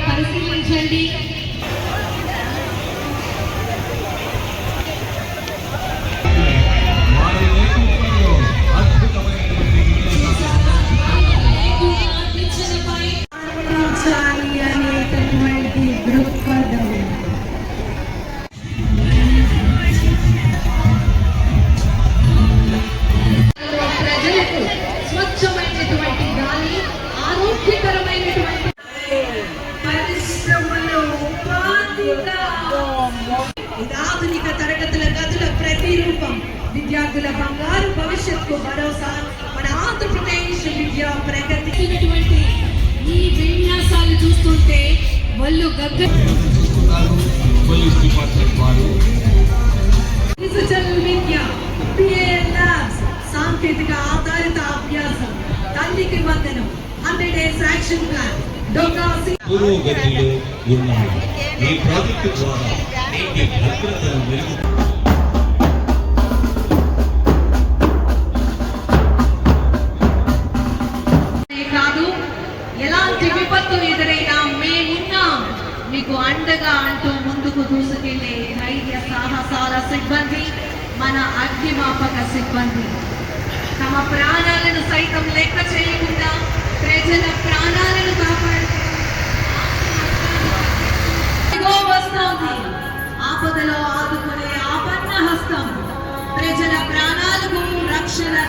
పరిశీలించండి. అనేటటువంటి దృక్పథం ప్రజలకు స్వచ్ఛమైనటువంటి గాలి, ఆరోగ్యకరమైనటువంటి పరిశ్రమలో ఉపాధిగా ఆధునిక తరగతుల గదుల ప్రతిరూపం, విద్యార్థుల బంగారు భవిష్యత్తుకు భరోసా మన ఆంధ్రప్రదేశ్ విద్యా ప్రగతిటువంటి ఈ విన్యాసాలు చూస్తుంటే వాళ్ళు డిజిటల్ విద్య, సాంకేతిక ఆధారిత అభ్యాసం, తల్లికి వందనం, 100 days యాక్షన్ ప్లాన్, పురోగతిలో ఉన్నాము. ఈ ప్రాజెక్టు ద్వారా నీటి భద్రతను మెరుగు కాదు, ఎలాంటి విపత్తు ఎదురైనా మేమున్నాం మీకు అండగా అంటూ ముందుకు దూసుకెళ్లే ధైర్య సాహసాల సిబ్బంది, మన అగ్నిమాపక సిబ్బంది తమ ప్రాణాలను సైతం లెక్క చేయకుండా ప్రజల